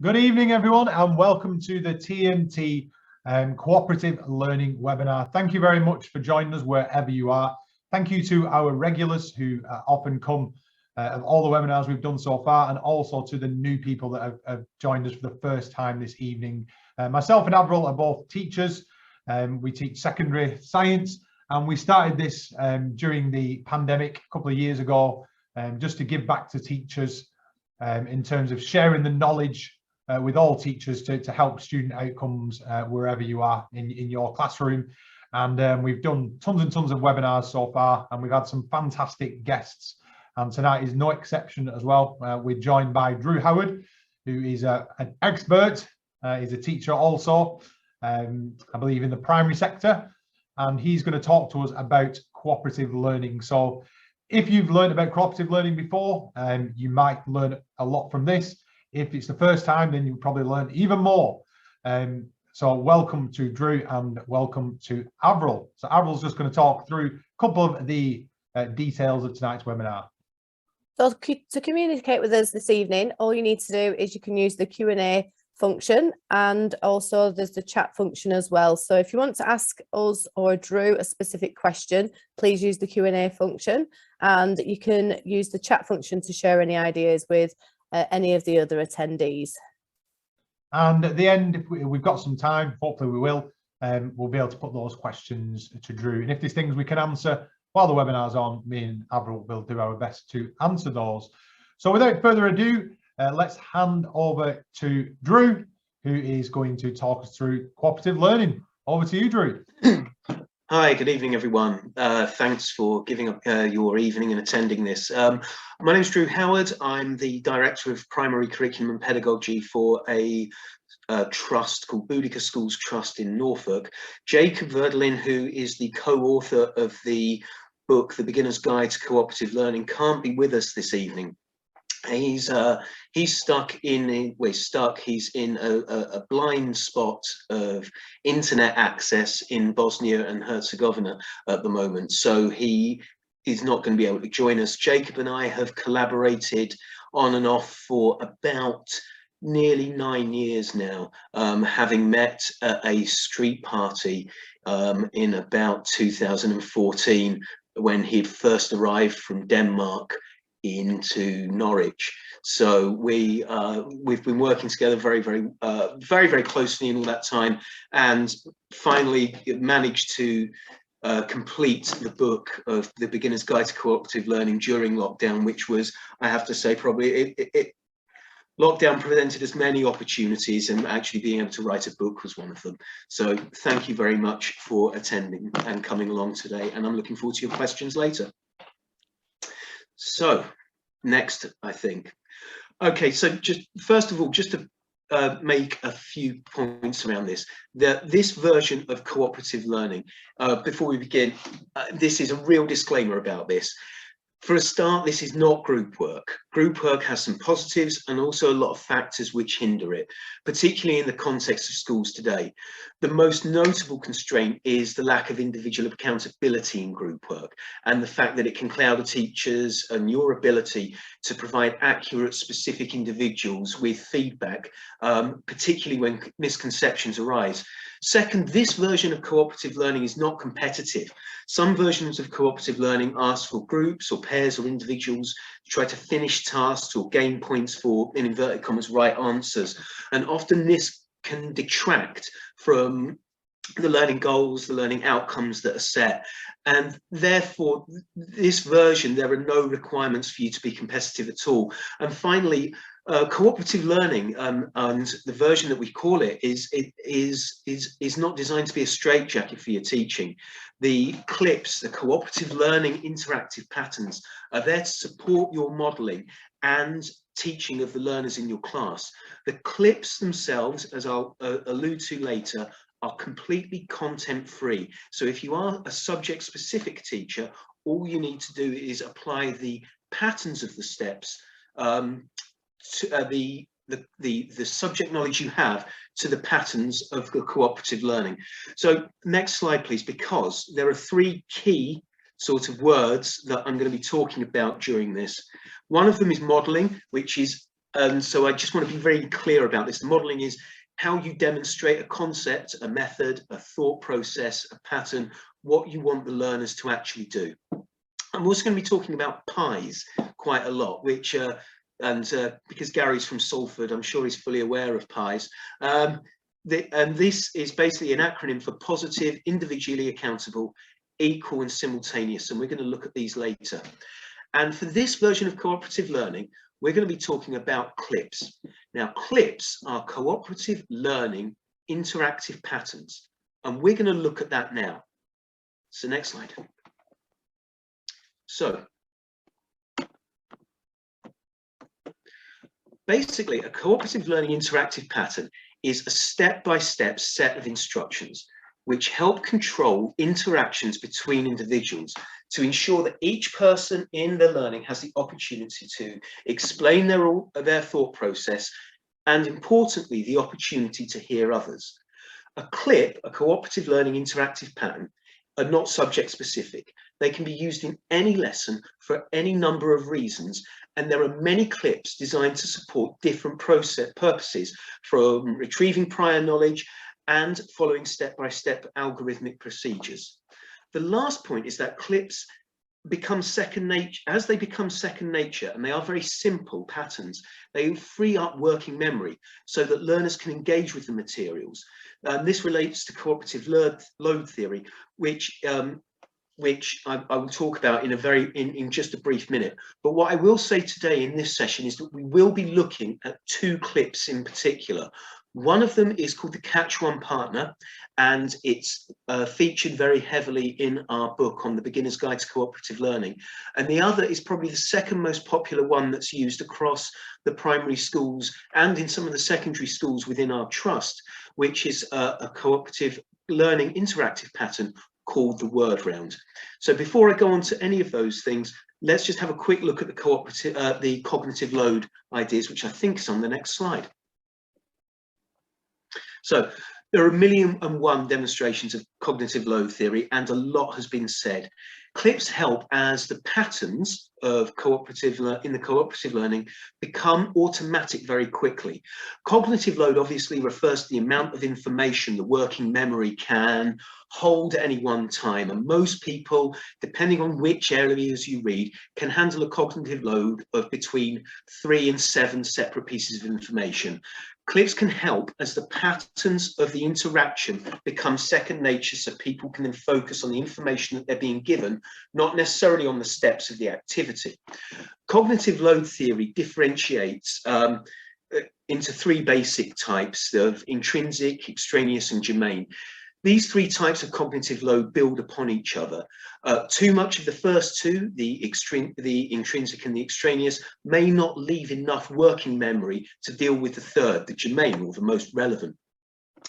Good evening, everyone, and welcome to the TNT Cooperative Learning webinar. Thank you very much for joining us wherever you are. Thank you to our regulars who often come of all the webinars we've done so far, and also to the new people that have joined us for the first time this evening. Myself and Avril are both teachers. We teach secondary science, and we started this during the pandemic a couple of years ago, just to give back to teachers in terms of sharing the knowledge with all teachers to help student outcomes wherever you are in your classroom. And we've done tons and tons of webinars so far, and we've had some fantastic guests. And tonight is no exception as well. We're joined by Drew Howard, who is an expert. He's a teacher also, I believe, in the primary sector. And he's going to talk to us about cooperative learning. So if you've learned about cooperative learning before, you might learn a lot from this. If it's the first time, then you'll probably learn even more. So welcome to Drew and welcome to Avril. So Avril's just going to talk through a couple of the details of tonight's webinar. So to communicate with us this evening, all you need to do is you can use the Q&A function, and also there's the chat function as well. So if you want to ask us or Drew a specific question, please use the Q&A function, and you can use the chat function to share any ideas with any of the other attendees. And at the end, if we've got some time, hopefully we will, we'll be able to put those questions to Drew. And if there's things we can answer while the webinar's on, me and Avril will do our best to answer those. So without further ado, let's hand over to Drew, who is going to talk us through cooperative learning. Over to you, Drew. Hi, good evening, everyone. Thanks for giving up your evening and attending this. My name is Drew Howard. I'm the Director of Primary Curriculum and Pedagogy for a trust called Boudica Schools Trust in Norfolk. Jacob Verdelin, who is the co-author of the book, The Beginner's Guide to Cooperative Learning, can't be with us this evening. He's stuck in a blind spot of internet access in Bosnia and Herzegovina at the moment, so he is not going to be able to join us. Jacob and I have collaborated on and off for about nearly 9 years now, having met at a street party in about 2014 when he'd first arrived from Denmark into Norwich. So we've been working together very closely in all that time, and finally managed to complete the book of The Beginner's Guide to Cooperative Learning during lockdown, which was, I have to say, probably lockdown presented us many opportunities, and actually being able to write a book was one of them. So thank you very much for attending and coming along today, and I'm looking forward to your questions later. So next, I think. Okay, so just first of all, just to make a few points around this. This version of cooperative learning, before we begin, this is a real disclaimer about this. For a start, this is not group work. Group work has some positives and also a lot of factors which hinder it, particularly in the context of schools today. The most notable constraint is the lack of individual accountability in group work, and the fact that it can cloud the teachers and your ability to provide accurate, specific individuals with feedback, particularly when misconceptions arise. Second, this version of cooperative learning is not competitive. Some versions of cooperative learning ask for groups or pairs or individuals to try to finish tasks or gain points for, in inverted commas, right answers. And often this can detract from the learning goals, the learning outcomes that are set. And therefore, this version, there are no requirements for you to be competitive at all. And finally, cooperative learning, and the version that we call it, is not designed to be a straitjacket for your teaching. The clips, the cooperative learning interactive patterns, are there to support your modelling and teaching of the learners in your class. The clips themselves, as I'll allude to later, are completely content free. So if you are a subject specific teacher, all you need to do is apply the patterns of the steps, to the subject knowledge you have, to the patterns of the cooperative learning. So next slide, please, because there are three key sort of words that I'm going to be talking about during this. One of them is modelling, which is And so I just want to be very clear about this. The modeling is how you demonstrate a concept, a method, a thought process, a pattern, what you want the learners to actually do. I'm also going to be talking about pies quite a lot, which, because Gary's from Salford, I'm sure he's fully aware of pies. And this is basically an acronym for positive, individually accountable, equal and simultaneous. And we're going to look at these later. And for this version of cooperative learning, we're going to be talking about clips. Now, clips are cooperative learning interactive patterns. And we're going to look at that now. So next slide. So basically, a cooperative learning interactive pattern is a step-by-step set of instructions which help control interactions between individuals to ensure that each person in the learning has the opportunity to explain their thought process and, importantly, the opportunity to hear others. A clip, a cooperative learning interactive pattern, are not subject specific. They can be used in any lesson for any number of reasons, and there are many clips designed to support different purposes, from retrieving prior knowledge and following step-by-step algorithmic procedures. The last point is that clips become second nature. As they become second nature, and they are very simple patterns, they free up working memory so that learners can engage with the materials. This relates to cooperative load theory, which I will talk about in just a brief minute. But what I will say today in this session is that we will be looking at two clips in particular. One of them is called the Catch One Partner, and it's featured very heavily in our book on the Beginner's Guide to Cooperative Learning. And the other is probably the second most popular one that's used across the primary schools and in some of the secondary schools within our trust, which is a cooperative learning interactive pattern called the Word Round. So before I go on to any of those things, let's just have a quick look at the cognitive load ideas, which I think is on the next slide. So there are 1,000,001 demonstrations of cognitive load theory, and a lot has been said. Clips help as the patterns of in the cooperative learning become automatic very quickly. Cognitive load obviously refers to the amount of information the working memory can hold at any one time, and most people, depending on which areas you read, can handle a cognitive load of between 3 and 7 separate pieces of information. Clips can help as the patterns of the interaction become second nature, so people can then focus on the information that they're being given, not necessarily on the steps of the activity. Cognitive load theory differentiates into 3 basic types of intrinsic, extraneous, and germane. These 3 types of cognitive load build upon each other. Too much of the first 2, the intrinsic and the extraneous, may not leave enough working memory to deal with the third, the germane, or the most relevant.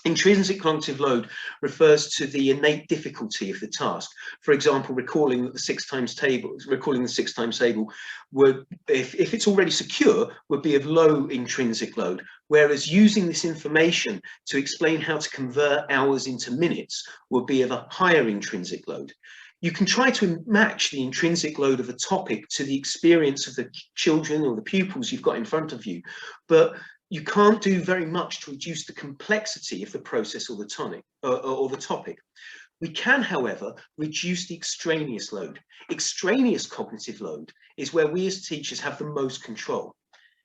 Intrinsic cognitive load refers to the innate difficulty of the task. For example, recalling the 6 times table would, if it's already secure, would be of low intrinsic load, whereas using this information to explain how to convert hours into minutes would be of a higher intrinsic load. You can try to match the intrinsic load of a topic to the experience of the children or the pupils you've got in front of you, but you can't do very much to reduce the complexity of the process or the topic. We can, however, reduce the extraneous load. Extraneous cognitive load is where we as teachers have the most control.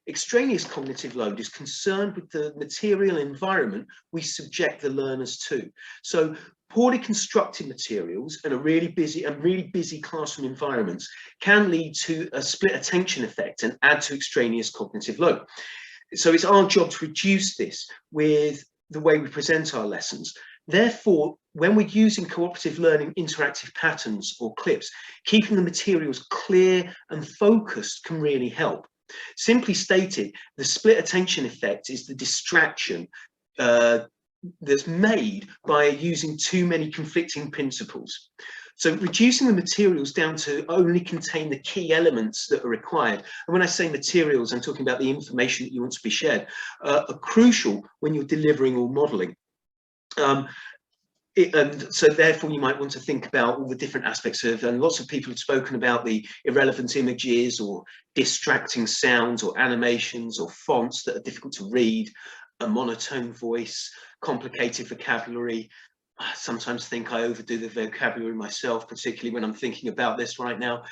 Extraneous cognitive load is concerned with the material environment we subject the learners to. So poorly constructed materials and really busy classroom environments can lead to a split attention effect and add to extraneous cognitive load. So it's our job to reduce this with the way we present our lessons. Therefore, when we're using cooperative learning interactive patterns or clips, keeping the materials clear and focused can really help. Simply stated, the split attention effect is the distraction that's made by using too many conflicting principles. So reducing the materials down to only contain the key elements that are required. And when I say materials, I'm talking about the information that you want to be shared, are crucial when you're delivering or modeling. And so therefore you might want to think about all the different aspects of, and lots of people have spoken about the irrelevant images or distracting sounds or animations or fonts that are difficult to read, a monotone voice, complicated vocabulary. I sometimes think I overdo the vocabulary myself, particularly when I'm thinking about this right now.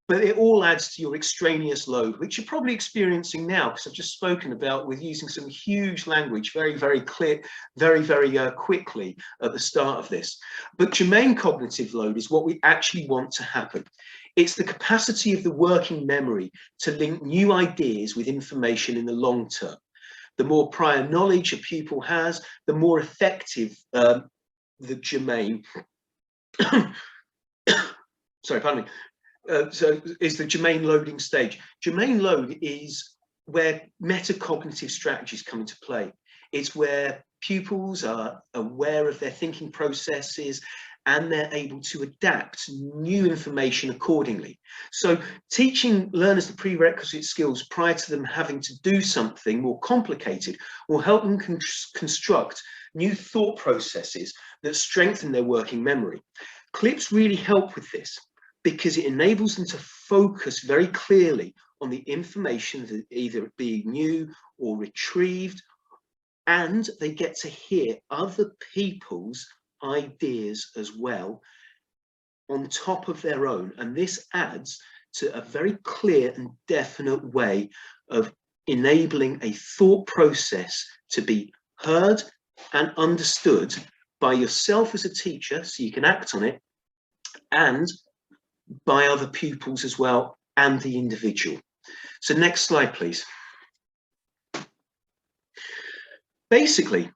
But it all adds to your extraneous load, which you're probably experiencing now, because I've just spoken about with using some huge language very, very clear, very, very quickly at the start of this. But germane cognitive load is what we actually want to happen. It's the capacity of the working memory to link new ideas with information in the long term. The more prior knowledge a pupil has, the more effective the germane, sorry, pardon me. So is the germane loading stage. Germane load is where metacognitive strategies come into play. It's where pupils are aware of their thinking processes and they're able to adapt new information accordingly. So teaching learners the prerequisite skills prior to them having to do something more complicated will help them construct new thought processes that strengthen their working memory. Clips really help with this, because it enables them to focus very clearly on the information that either being new or retrieved, and they get to hear other people's ideas as well on top of their own. And this adds to a very clear and definite way of enabling a thought process to be heard and understood by yourself as a teacher, so you can act on it, and by other pupils as well, and the individual. So next slide, please. Basically,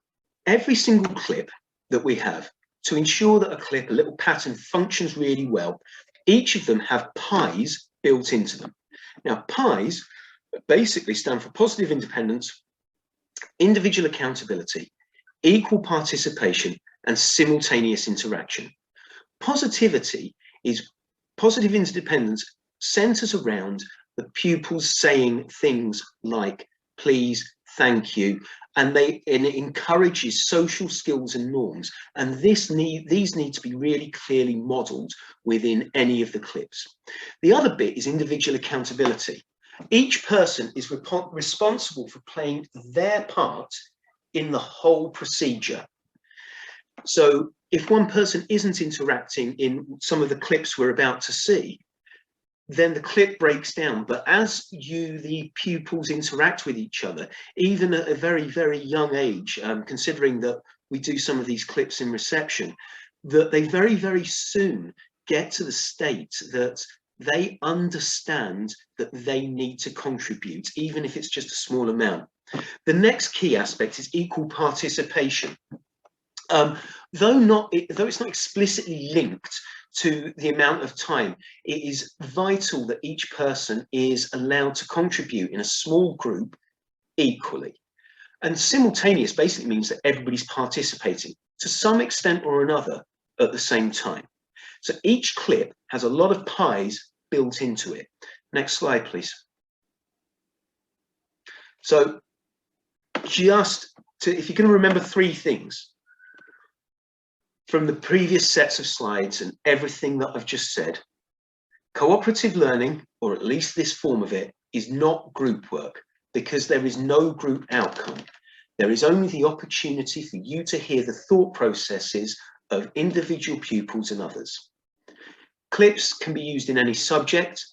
every single clip that we have, to ensure that a clip, a little pattern, functions really well, each of them have pies built into them. Now, pies basically stand for positive independence, individual accountability, equal participation, and simultaneous interaction. Positive independence centers around the pupils saying things like please, thank you, and it encourages social skills and norms, and these need to be really clearly modeled within any of the clips. The other bit is individual accountability. Each person is responsible for playing their part in the whole procedure. So if one person isn't interacting in some of the clips we're about to see, then the clip breaks down. But as the pupils interact with each other, even at a very, very young age, considering that we do some of these clips in reception, that they very, very soon get to the state that they understand that they need to contribute, even if it's just a small amount. The next key aspect is equal participation. Though it's not explicitly linked to the amount of time, it is vital that each person is allowed to contribute in a small group equally. And simultaneous basically means that everybody's participating to some extent or another at the same time. So each clip has a lot of pies built into it. Next slide, please. So if you can remember three things from the previous sets of slides and everything that I've just said, cooperative learning, or at least this form of it, is not group work, because there is no group outcome. There is only the opportunity for you to hear the thought processes of individual pupils and others. Clips can be used in any subject.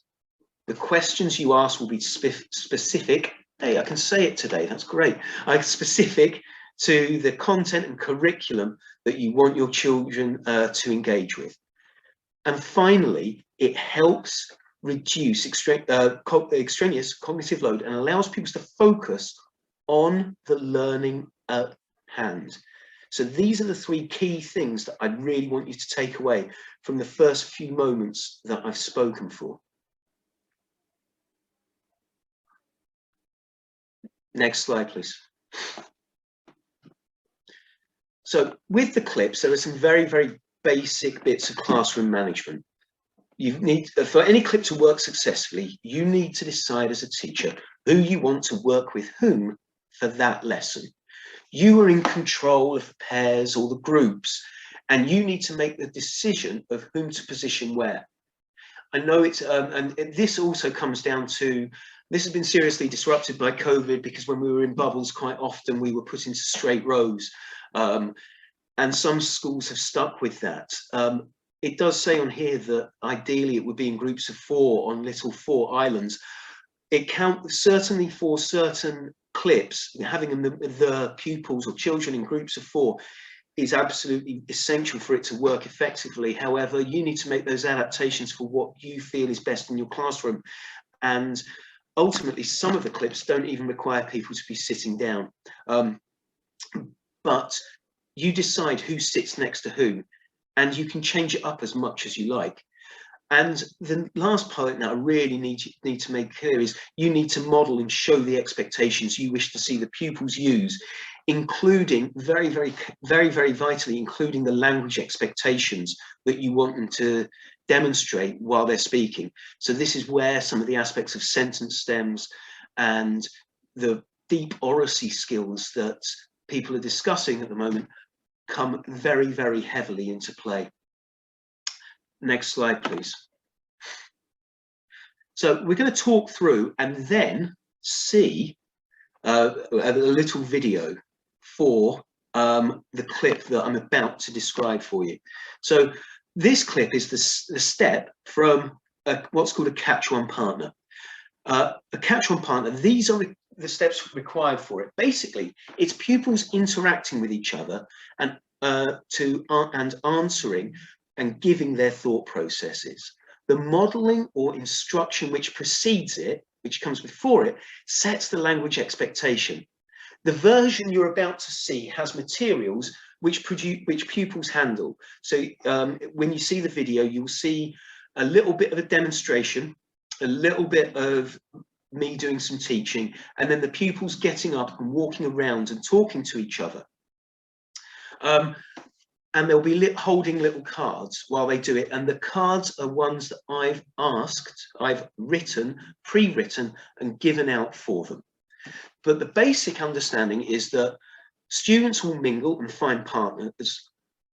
The questions you ask will be specific. Hey, I can say it today, that's great. Specific to the content and curriculum that you want your children to engage with. And finally, it helps reduce extraneous cognitive load and allows people to focus on the learning at hand. So these are the three key things that I really want you to take away from the first few moments that I've spoken for. Next slide, please. So with the clips, there are some very, very basic bits of classroom management. You need, for any clip to work successfully, you need to decide as a teacher who you want to work with whom for that lesson. You are in control of the pairs or the groups, and you need to make the decision of whom to position where. I know it's, and this also comes down to, this has been seriously disrupted by COVID, because when we were in bubbles, quite often we were put into straight rows. And some schools have stuck with that. It does say on here that ideally it would be in groups of 4 on little 4 islands. It counts certainly for certain clips, having the pupils or children in groups of 4 is absolutely essential for it to work effectively. However, you need to make those adaptations for what you feel is best in your classroom. And ultimately, some of the clips don't even require people to be sitting down. But you decide who sits next to who, and you can change it up as much as you like. And the last point that I really need to make clear is you need to model and show the expectations you wish to see the pupils use, including very vitally, including the language expectations that you want them to demonstrate while they're speaking. So this is where some of the aspects of sentence stems and the deep oracy skills that people are discussing at the moment come very heavily into play. Next slide, please. So we're going to talk through and then see a little video for the clip that I'm about to describe for you. So this clip is the step from what's called a catch-one partner. A catch-one partner, these are the steps required for it. Basically, it's pupils interacting with each other and answering and giving their thought processes. The modeling or instruction which precedes it, which comes before it, sets the language expectation. The version you're about to see has materials which pupils handle. So when you see the video, you'll see a little bit of a demonstration, a little bit of me doing some teaching, and then the pupils getting up and walking around and talking to each other. And they'll be holding little cards while they do it. And the cards are ones that I've written, pre-written and given out for them. But the basic understanding is that students will mingle and find partners.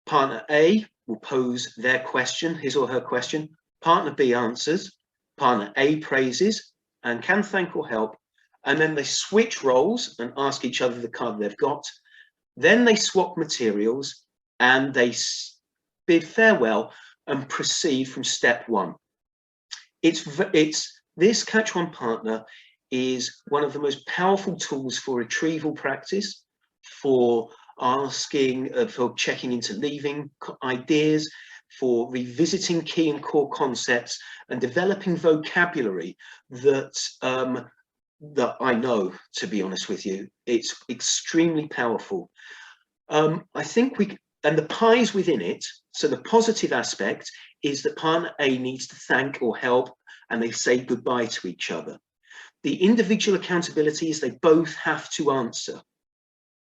Partner A will pose their question, his or her question. Partner B answers. Partner A praises and can thank or help. And then they switch roles and ask each other the card they've got. Then they swap materials and they bid farewell and proceed from step 1. This catch-one partner is one of the most powerful tools for retrieval practice, for asking, for checking into leaving ideas, for revisiting key and core concepts and developing vocabulary that I know, to be honest with you. It's extremely powerful. I think and the pies within it, so the positive aspect is that partner A needs to thank or help and they say goodbye to each other. The individual accountability is they both have to answer.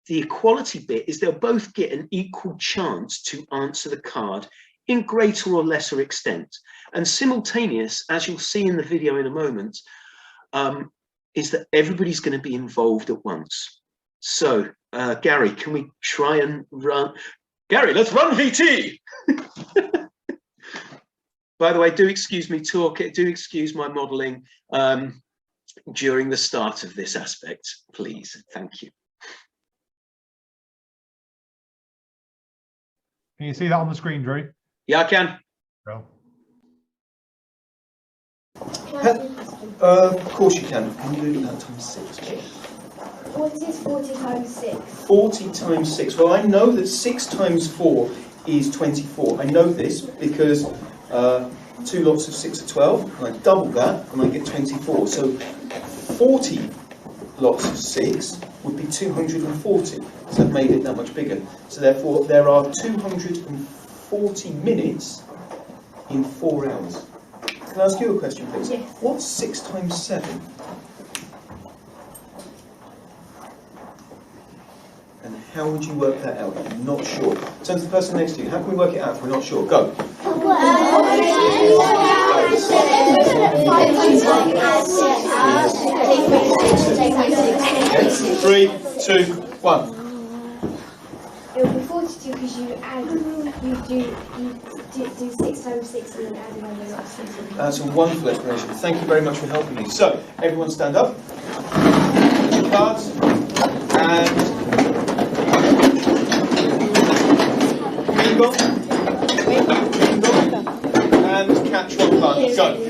The equality bit is they'll both get an equal chance to answer the card in greater or lesser extent. And simultaneous, as you'll see in the video in a moment, is that everybody's going to be involved at once. So, Gary, can we try and run? Gary, let's run VT! By the way, do excuse me do excuse my modelling during the start of this aspect, please. Thank you. Can you see that on the screen, Drew? Yeah, I can. Well. Of course you can. Can you do that times 6? What is 40 times 6? 40 times 6. Well, I know that 6 times 4 is 24. I know this because 2 lots of 6 are 12, and I double that, and I get 24. So 40 lots of 6 would be 240. So I've made it that much bigger. So therefore, there are 240 minutes in 4 hours. Can I ask you a question, please? Yes. What's 6 times 7? And how would you work that out? I'm not sure. Turn to the person next to you. How can we work it out if we're not sure? Go. 3, 2, 1. It will be 42 because you do 6 times 6 and then add another lot of 6. That's a wonderful explanation. Thank you very much for helping me. So, everyone stand up. Your cards. And bingo. And catch one card. Go.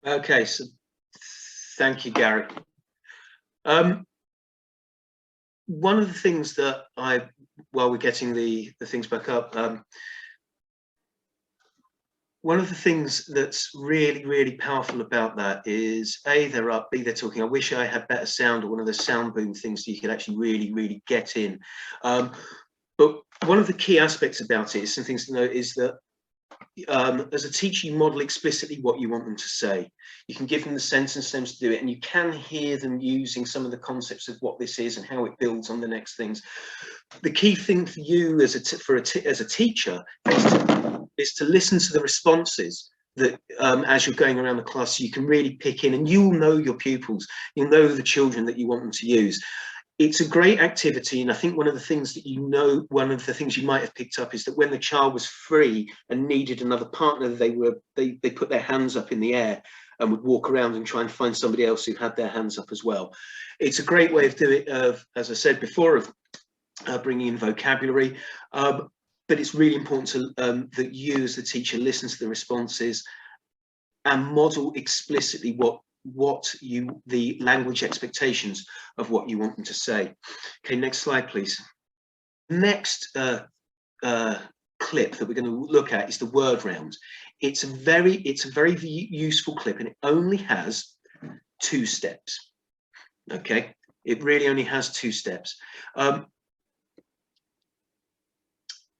Okay, so thank you, Gary. One of the things that while we're getting the things back up, one of the things that's really, really powerful about that is A, they're up, B, they're talking. I wish I had better sound, or one of the sound boom things so you could actually really, really get in. But one of the key aspects about it is some things to note is that as a teacher, you model explicitly what you want them to say. You can give them the sentence stems to do it, and you can hear them using some of the concepts of what this is and how it builds on the next things. The key thing for you as a teacher is to listen to the responses that as you're going around the class, so you can really pick in, and you'll know your pupils, you'll know the children that you want them to use. It's a great activity, and I think one of the things that one of the things you might have picked up is that when the child was free and needed another partner, they put their hands up in the air and would walk around and try and find somebody else who had their hands up as well. It's a great way of doing it, as I said before, of bringing in vocabulary, but it's really important that you as the teacher listen to the responses and model explicitly the language expectations of what you want them to say. Okay, next slide, please. Next clip that we're going to look at is the word round. It's a very useful clip, and it only has 2 steps. Okay, it really only has 2 steps.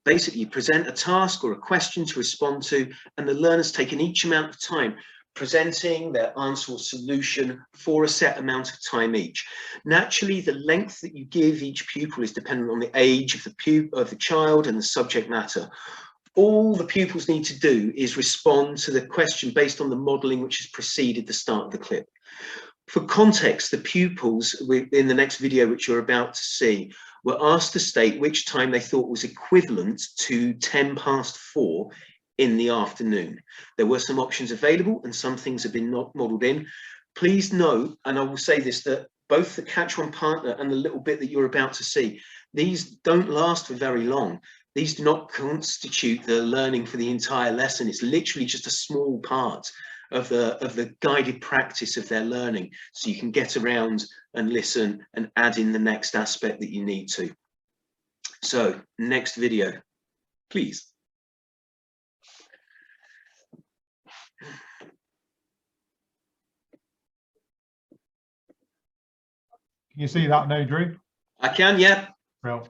Basically, you present a task or a question to respond to, and the learner's taken each amount of time presenting their answer or solution for a set amount of time each. Naturally, the length that you give each pupil is dependent on the age of the child and the subject matter. All the pupils need to do is respond to the question based on the modelling which has preceded the start of the clip. For context, the pupils in the next video, which you're about to see, were asked to state which time they thought was equivalent to 4:10 in the afternoon. There were some options available, and some things have been not modelled in. Please note, and I will say this, that both the catch one partner and the little bit that you're about to see, these don't last for very long. These do not constitute the learning for the entire lesson. It's literally just a small part of the guided practice of their learning, so you can get around and listen and add in the next aspect that you need to. So, next video, please. Can you see that now, Drew? I can, yeah. Well,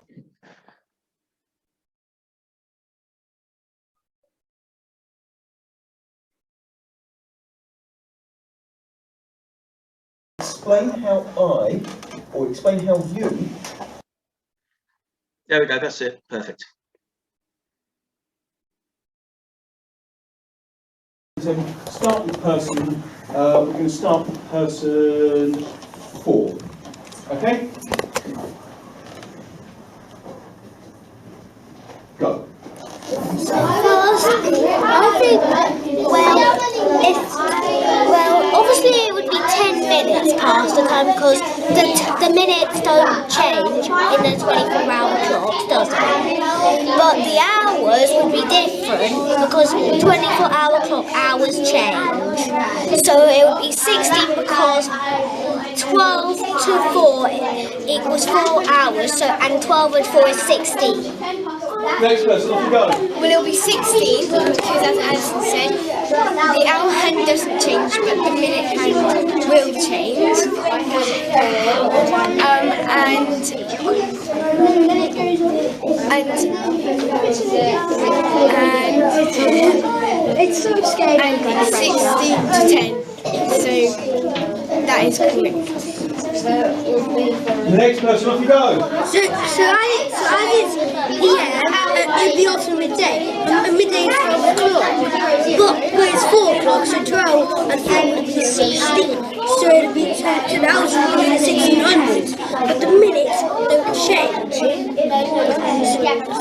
Explain how you. There we go, that's it, perfect. Start with person, we're going to start with person 4, okay? Go. I think, obviously it would be 10 minutes past the time because the minutes don't change in the 24-hour clock, does it? But the hours would be different because 24-hour clock hours change. So it would be 16 because 12 to 4 equals 4 hours, so and 12 and 4 is 16. Next person, off you go. Well, it'll be 16 because, as Alison said, the hour hand doesn't change, but the minute hand will change. It's so scary. And 16 to 10. So that is correct. The next person, off you go. So as it's it'd be also midday. Midday is 12 o'clock. But it's 4 o'clock, so 12 and 4 would be 16. So it'd be so now it's in the 1600s. But the minutes don't change.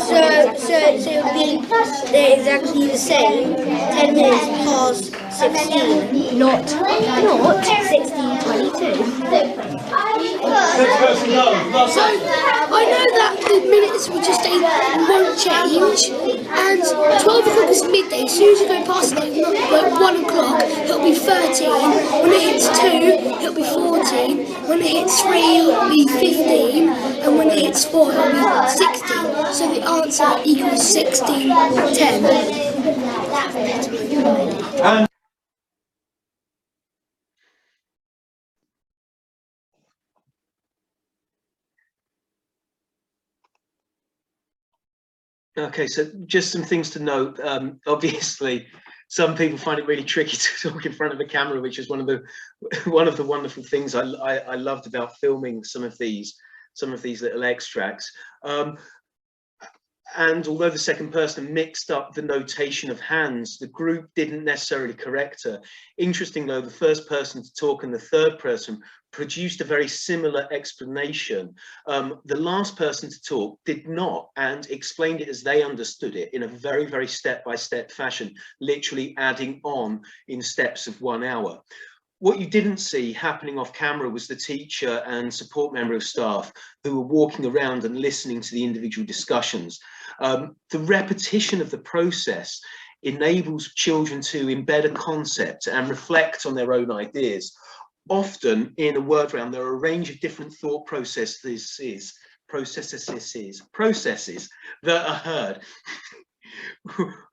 So it would be they're exactly the same. 10 minutes past 16. Not 16:22. Next person, go. So I know that the minutes will just won't change, and 12 o'clock is midday. As soon as you go past like 1 o'clock, it'll be 13. When it hits 2, it'll be 14. When it hits 3, it'll be 15, and when it hits 4, it'll be 16. So the answer equals 16 or 10. And Okay, so just some things to note. Obviously, some people find it really tricky to talk in front of a camera, which is one of the wonderful things I loved about filming some of these little extracts. And although the second person mixed up the notation of hands, the group didn't necessarily correct her. Interesting though, the first person to talk and the third person produced a very similar explanation. The last person to talk did not, and explained it as they understood it in a very, very step-by-step fashion, literally adding on in steps of 1 hour. What you didn't see happening off camera was the teacher and support member of staff who were walking around and listening to the individual discussions. The repetition of the process enables children to embed a concept and reflect on their own ideas. Often in a word round, there are a range of different thought processes that are heard,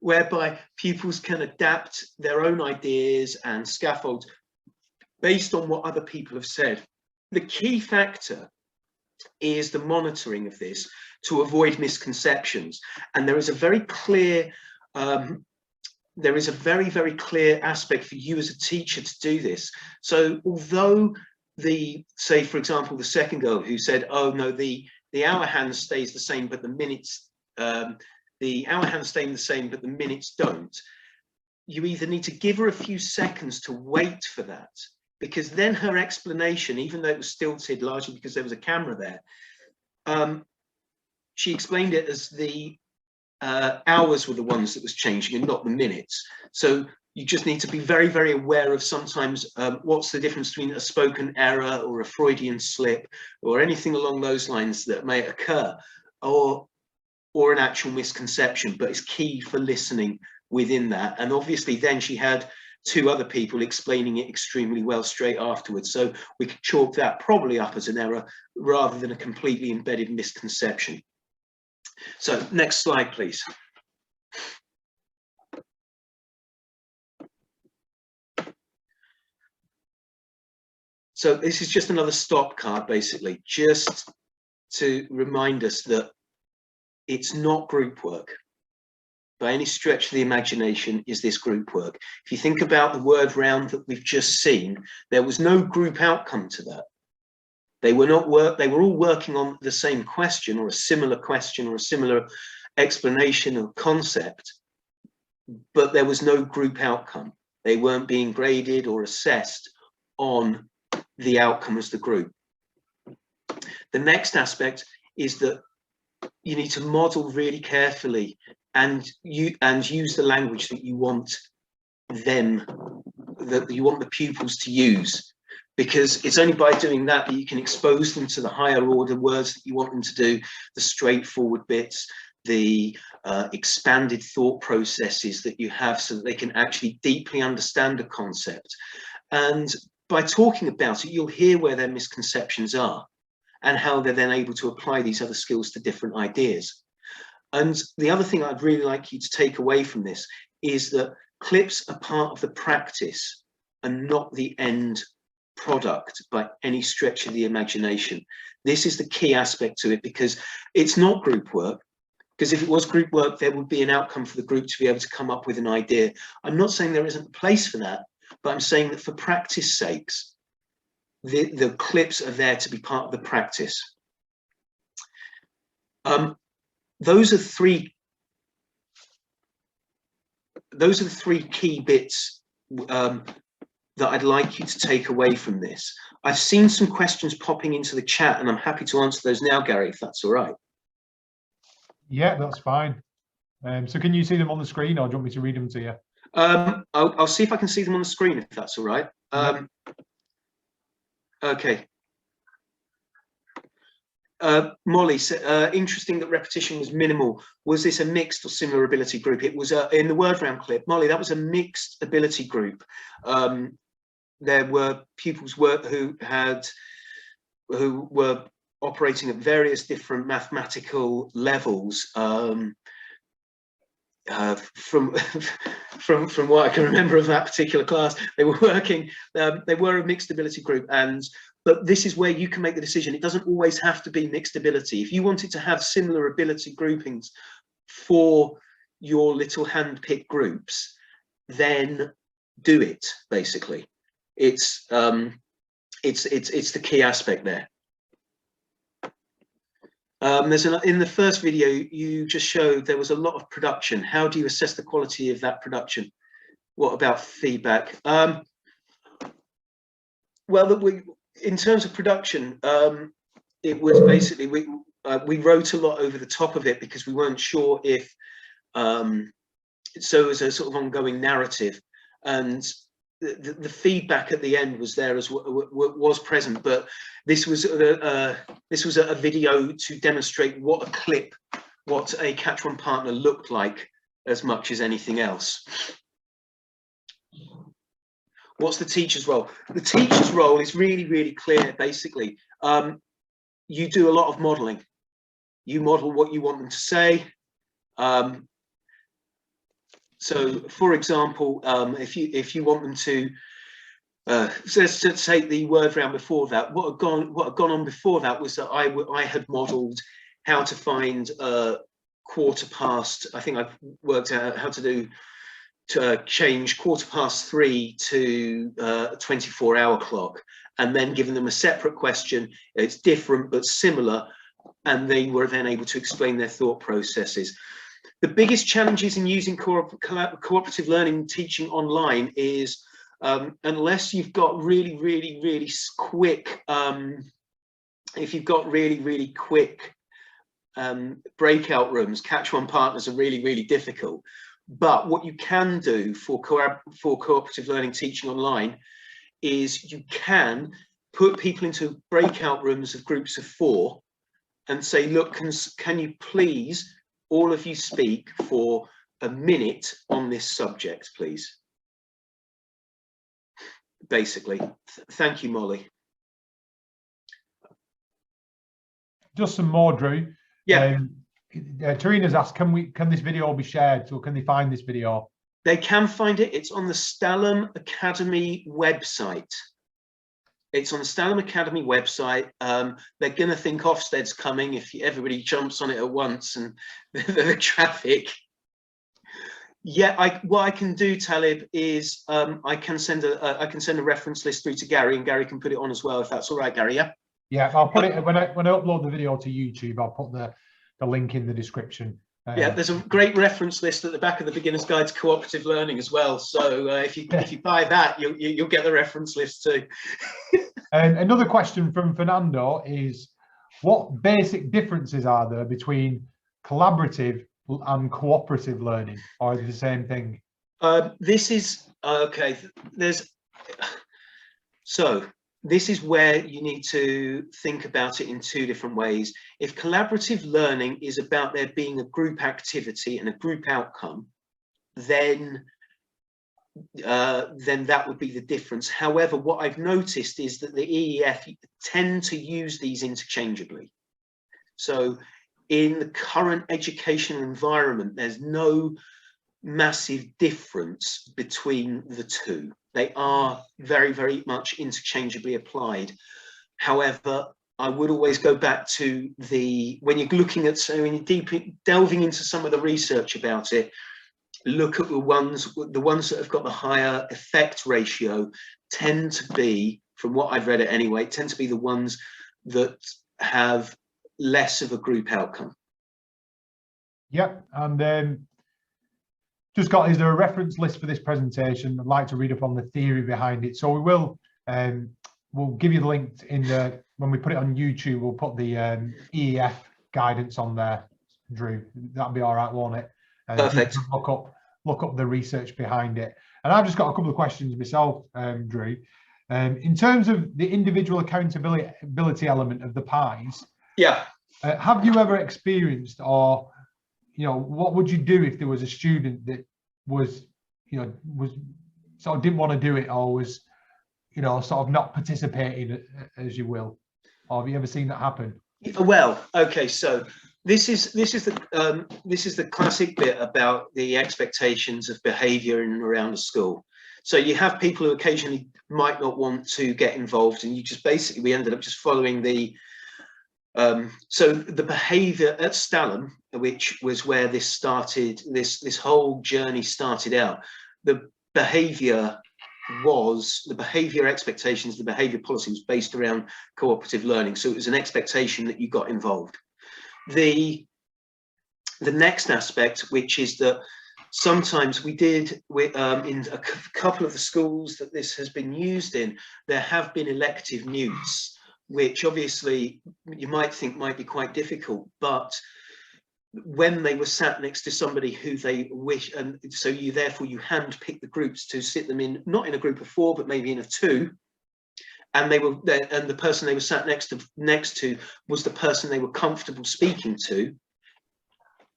whereby pupils can adapt their own ideas and scaffolds based on what other people have said. The key factor is the monitoring of this to avoid misconceptions. And there is a very clear, very clear aspect for you as a teacher to do this. So although say for example, the second girl who said, oh no, the hour hand stays the same, but the minutes, the hour hand staying the same, but the minutes don't. You either need to give her a few seconds to wait for that, because then her explanation, even though it was stilted largely because there was a camera there, she explained it as the hours were the ones that was changing and not the minutes. So you just need to be very, very aware of sometimes what's the difference between a spoken error or a Freudian slip or anything along those lines that may occur, or an actual misconception, but it's key for listening within that. And obviously then she had 2 other people explaining it extremely well straight afterwards. So we could chalk that probably up as an error rather than a completely embedded misconception. So next slide, please. So this is just another stop card, basically, just to remind us that it's not group work. By any stretch of the imagination is this group work. If you think about the word round that we've just seen, there was no group outcome to that. They were all working on the same question or a similar explanation or concept, but there was no group outcome. They weren't being graded or assessed on the outcome as the group. The next aspect is that you need to model really carefully and use the language that you want the pupils to use. because it's only by doing that that you can expose them to the higher order words that you want them to do, the straightforward bits, the expanded thought processes that you have, so that they can actually deeply understand a concept. And by talking about it, you'll hear where their misconceptions are and how they're then able to apply these other skills to different ideas. And the other thing I'd really like you to take away from this is that clips are part of the practice and not the end product by any stretch of the imagination. This is the key aspect to it, because it's not group work. Because if it was group work, there would be an outcome for the group to be able to come up with an idea. I'm not saying there isn't a place for that, but I'm saying that for practice sakes, the clips are there to be part of the practice. Those are the three key bits that I'd like you to take away from this. I've seen some questions popping into the chat, and I'm happy to answer those now, Gary, if that's all right. Yeah, that's fine. So can you see them on the screen, or do you want me to read them to you? I'll see if I can see them on the screen, if that's all right. Okay. Molly said, interesting that repetition was minimal. Was this a mixed or similar ability group? It was in the word round clip. Molly, that was a mixed ability group. There were pupils who were operating at various different mathematical levels. From what I can remember of that particular class, they were working. They were a mixed ability group, but this is where you can make the decision. It doesn't always have to be mixed ability. If you wanted to have similar ability groupings for your little hand-picked groups, then do it. Basically, it's the key aspect there. In the first video, you just showed there was a lot of production. How do you assess the quality of that production? What about feedback? Well, in terms of production, it was basically we wrote a lot over the top of it because we weren't sure if so as a sort of ongoing narrative, and the feedback at the end was there as was present, but this was a video to demonstrate what a Catch One partner looked like as much as anything else. What's the teacher's role? The teacher's role is really, really clear. Basically, you do a lot of modeling. You model what you want them to say. So, for example, if you want them to, so let's take the word round before that. What had gone on before that was that I had modelled how to find quarter past. I think I've worked out how to change 3:15 to a 24-hour clock, and then given them a separate question. It's different but similar, and they were then able to explain their thought processes. The biggest challenges in using cooperative learning teaching online is unless you've got really quick, if you've got really quick breakout rooms, Catch One partners are really difficult. But what you can do for cooperative learning teaching online is you can put people into breakout rooms of groups of 4 and say, look, can you please all of you speak for a minute on this subject, please? Basically. Thank you, Molly. Just some more, Drew. Yeah. Tarina's asked, can this video be shared? So can they find this video? They can find it. It's on the Stalham Academy website. It's on the Stalham Academy website. They're going to think Ofsted's coming if everybody jumps on it at once and the traffic. Yeah, what I can do, Talib, is I can send a reference list through to Gary, and Gary can put it on as well, if that's all right, Gary. Yeah. Yeah, I'll put it when I upload the video to YouTube. I'll put the link in the description. Yeah, there's a great reference list at the back of the Beginner's Guide to Cooperative Learning as well. So if you buy that, you'll get the reference list too. And another question from Fernando is, what basic differences are there between collaborative and cooperative learning, or are they the same thing? This is okay. So this is where you need to think about it in two different ways. If collaborative learning is about there being a group activity and a group outcome, then that would be the difference. However, what I've noticed is that the EEF tend to use these interchangeably. So in the current educational environment, there's no massive difference between the two. They are very, very much interchangeably applied. However, I would always go back to when you're looking at, so when you're delving into some of the research about it, look at the ones that have got the higher effect ratio tend to be, from what I've read it anyway, tend to be the ones that have less of a group outcome. Yep, and just got, is there a reference list for this presentation? I'd like to read up on the theory behind it. So we will, we'll give you the link in the, when we put it on YouTube, we'll put the EEF guidance on there, Drew. That'll be all right, won't it? Perfect. Look up the research behind it. And I've just got a couple of questions myself, Drew. In terms of the individual accountability element of the pies, yeah, have you ever experienced, or what would you do if there was a student that was sort of didn't want to do it, or was sort of not participating, as you will? Or have you ever seen that happen? Well, okay, so this is the classic bit about the expectations of behaviour in and around a school. So you have people who occasionally might not want to get involved, and you just basically, we ended up just following the so the behaviour at Stalham, which was where this started, this whole journey started out. The behaviour expectations, the behaviour policy was based around cooperative learning. So it was an expectation that you got involved. The next aspect, which is that sometimes we did, in a couple of the schools that this has been used in, there have been elective mutes, which obviously you might think might be quite difficult, but when they were sat next to somebody who they wish, and so you handpick the groups to sit them in, not in a group of 4, but maybe in a 2, and they were there, and the person they were sat next to was the person they were comfortable speaking to.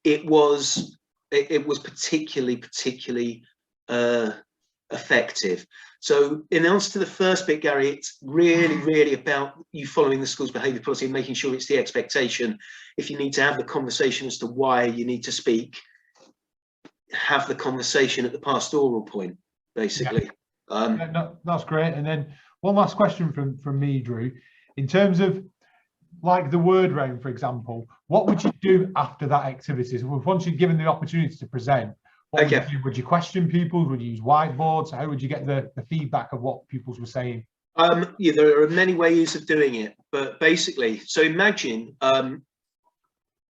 It was particularly effective. So in answer to the first bit, Gary, it's really about you following the school's behaviour policy and making sure it's the expectation. If you need to have the conversation as to why you need to speak, have the conversation at the pastoral point, basically. Yeah. No, that's great. And then one last question from me, Drew. In terms of like the word round, for example, what would you do after that activity? So once you've given the opportunity to present, would you question people? Would you use whiteboards? How would you get the feedback of what pupils were saying? Yeah, there are many ways of doing it, but basically, so imagine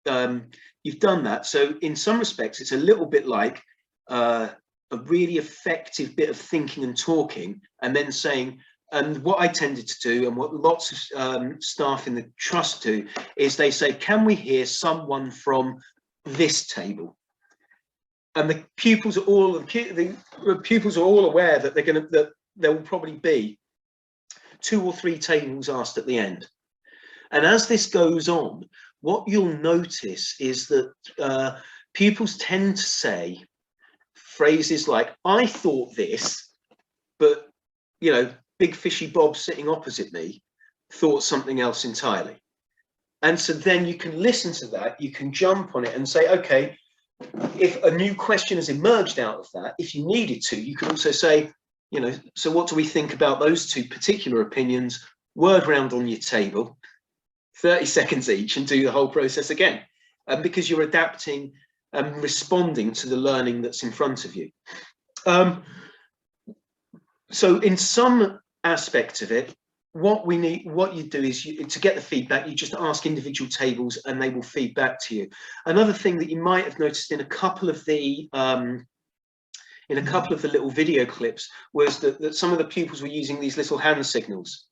you've done that. So in some respects, it's a little bit like a really effective bit of thinking and talking, and then saying, and what I tended to do, and what lots of staff in the trust do, is they say, can we hear someone from this table? And the pupils are all aware that that there will probably be 2 or 3 tables asked at the end. And as this goes on, what you'll notice is that pupils tend to say phrases like, I thought this, but Big Fishy Bob sitting opposite me thought something else entirely. And so then you can listen to that, you can jump on it and say, okay, if a new question has emerged out of that, if you needed to, you could also say, so what do we think about those 2 particular opinions? Word round on your table, 30 seconds each, and do the whole process again. Because you're adapting and responding to the learning that's in front of you. So in some aspect of it, what you do is to get the feedback, you just ask individual tables and they will feed back to you. Another thing that you might have noticed in a couple of the little video clips was that some of the pupils were using these little hand signals.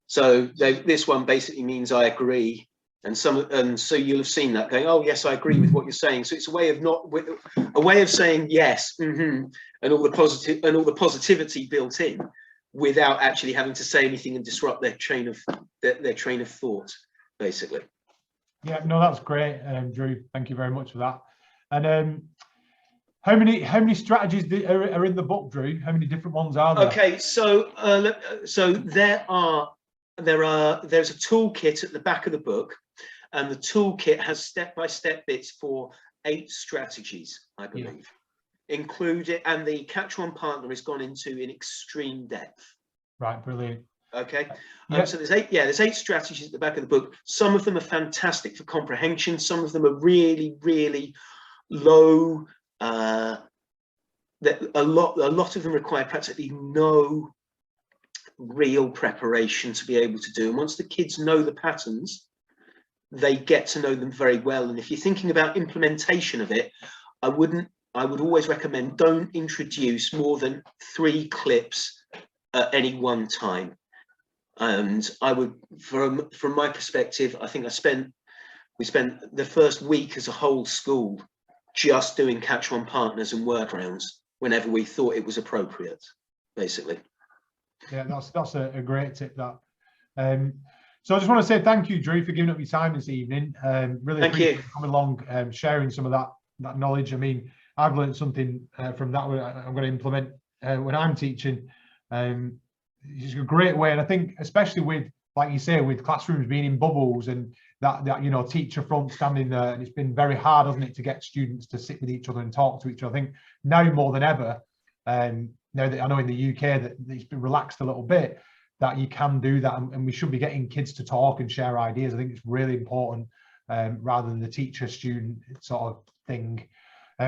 So this one basically means I agree, and so you'll have seen that going, oh yes, I agree with what you're saying. So it's a way of saying yes, and all the positivity built in. without actually having to say anything and disrupt their train of thought, basically. Yeah, no, that's great, Drew. Thank you very much for that. And how many strategies are in the book, Drew? How many different ones are there? Okay, so there's a toolkit at the back of the book, and the toolkit has step-by-step bits for 8 strategies, I believe, included, and the catch-one partner has gone into in extreme depth. Right, brilliant. Okay, so there's 8 strategies at the back of the book. Some of them are fantastic for comprehension. Some of them are really, really low. A lot of them require practically no real preparation to be able to do. And once the kids know the patterns, they get to know them very well. And if you're thinking about implementation of it, I would always recommend don't introduce more than 3 clips at any one time. And I would, from my perspective, I think we spent the first week as a whole school just doing catch-one partners and word rounds whenever we thought it was appropriate, basically. Yeah, that's a great tip, that. So I just want to say thank you, Drew, for giving up your time this evening. Really appreciate you coming along, sharing some of that knowledge. I mean, I've learned something from that I'm going to implement when I'm teaching. It's a great way, and I think especially with, like you say, with classrooms being in bubbles and that you know, teacher front standing there, and it's been very hard, hasn't it, to get students to sit with each other and talk to each other. I think now more than ever, now that I know in the UK that it's been relaxed a little bit, that you can do that, and we should be getting kids to talk and share ideas. I think it's really important, rather than the teacher-student sort of thing.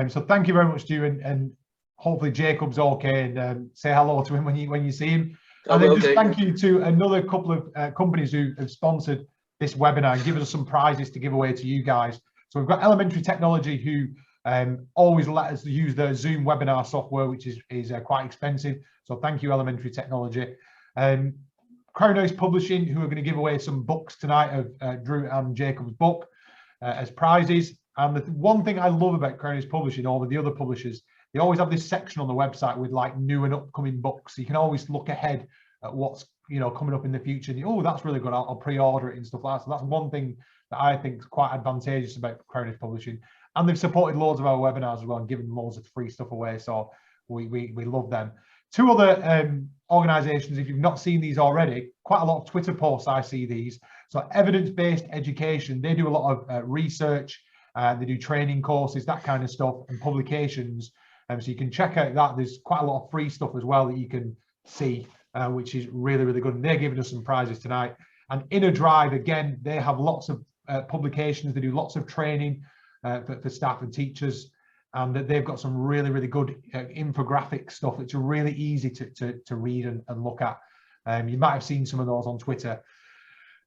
So thank you very much, Stu, and hopefully Jacob's okay, and say hello to him when you see him. And then just thank you to another couple of companies who have sponsored this webinar and given us some prizes to give away to you guys. So we've got Elementary Technology, who always let us use their Zoom webinar software, which is quite expensive. So thank you, Elementary Technology. Fernyhough Publishing, who are going to give away some books tonight of Drew and Jacob's book as prizes. And the one thing I love about Fernyhough Publishing over the other publishers, they always have this section on the website with like new and upcoming books. So you can always look ahead at what's, you know, coming up in the future. And oh, that's really good. I'll pre-order it and stuff like that. So that's one thing that I think is quite advantageous about Fernyhough Publishing. And they've supported loads of our webinars as well and given loads of free stuff away. So we love them. 2 other organisations, if you've not seen these already, quite a lot of Twitter posts I see these. So Evidence-Based Education, they do a lot of research, they do training courses, that kind of stuff, and publications. So you can check out that. There's quite a lot of free stuff as well that you can see, which is really, really good. And they're giving us some prizes tonight. And Inner Drive, again, they have lots of publications. They do lots of training for staff and teachers. And they've got some really, really good infographic stuff, which are really easy to read and look at. You might have seen some of those on Twitter.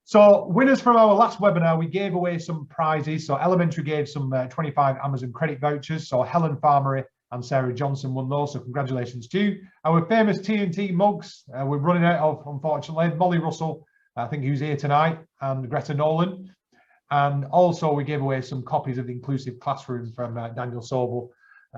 So winners from our last webinar, we gave away some prizes. So Elementary gave some 25 Amazon credit vouchers. So Helen Farmery and Sarah Johnson won those. So congratulations to you. Our famous TNT mugs, we're running out of, unfortunately. Molly Russell, I think, who's here tonight, and Greta Nolan. And also we gave away some copies of the Inclusive Classroom from Daniel Sobel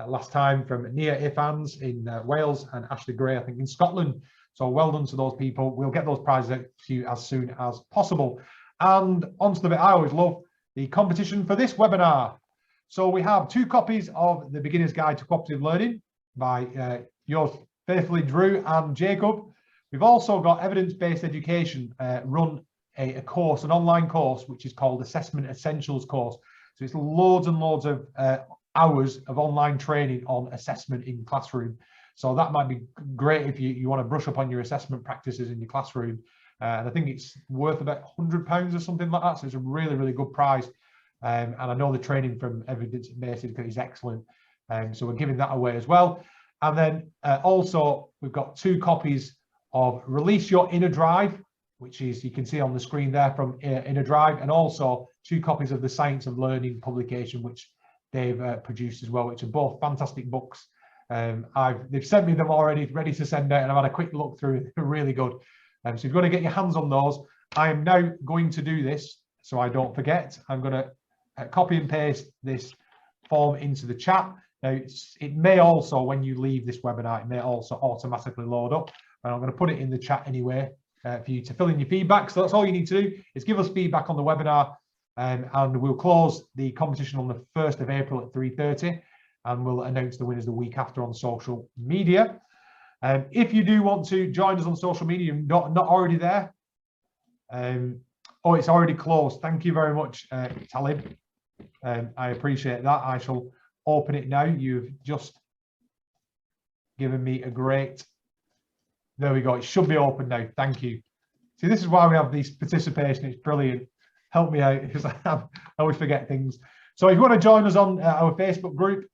last time, from Nia Ifans in Wales and Ashley Gray, I think, in Scotland. So well done to those people. We'll get those prizes out to you as soon as possible. And on to the bit I always love, the competition for this webinar. So we have 2 copies of the Beginner's Guide to Cooperative Learning by yours faithfully, Drew and Jacob. We've also got Evidence-Based Education run a course, an online course, which is called Assessment Essentials course. So it's loads and loads of hours of online training on assessment in classroom. So that might be great if you want to brush up on your assessment practices in your classroom. And I think it's worth about £100 or something like that. So it's a really, really good prize. And I know the training from Evidence-Based is excellent. So we're giving that away as well. And then also we've got 2 copies of Release Your Inner Drive, which is, you can see on the screen there, from Inner Drive, and also 2 copies of the Science of Learning publication, which they've produced as well, which are both fantastic books. They've sent me them already, ready to send out, and I've had a quick look through. They're really good. So if you've got to get your hands on those, I am now going to do this so I don't forget. I'm going to copy and paste this form into the chat. Now, it may also, when you leave this webinar, it may also automatically load up, and I'm going to put it in the chat anyway for you to fill in your feedback. So that's all you need to do is give us feedback on the webinar, and we'll close the competition on the 1st of April at 3:30, and we'll announce the winners the week after on social media. If you do want to join us on social media, not already there. Oh, it's already closed. Thank you very much, Talib. I appreciate that. I shall open it now. You've just given me a great, there we go. It should be open now. Thank you. See, this is why we have this participation. It's brilliant. Help me out because I always forget things. So if you want to join us on our Facebook group,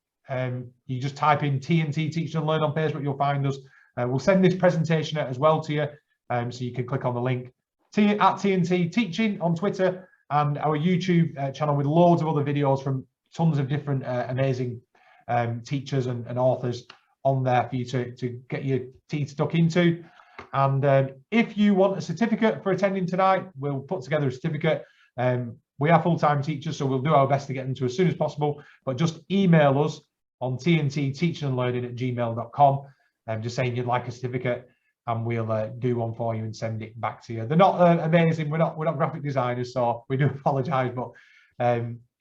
you just type in TNT Teach and Learn on Facebook, you'll find us. We'll send this presentation out as well to you, so you can click on the link. At TNT Teaching on Twitter, and our YouTube channel with loads of other videos from tons of different amazing teachers and authors on there for you to get your teeth stuck into. And if you want a certificate for attending tonight, we'll put together a certificate. We are full-time teachers, so we'll do our best to get them to as soon as possible, but just email us on tntteachingandlearning@gmail.com, just saying you'd like a certificate, and we'll do one for you and send it back to you. They're not amazing. We're not graphic designers, so we do apologise. But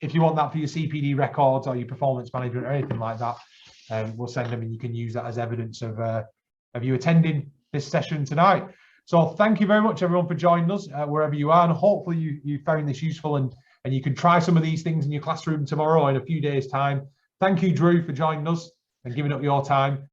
if you want that for your CPD records or your performance management or anything like that, we'll send them, and you can use that as evidence of you attending this session tonight. So thank you very much, everyone, for joining us wherever you are, and hopefully you found this useful, and you can try some of these things in your classroom tomorrow or in a few days' time. Thank you, Drew, for joining us and giving up your time.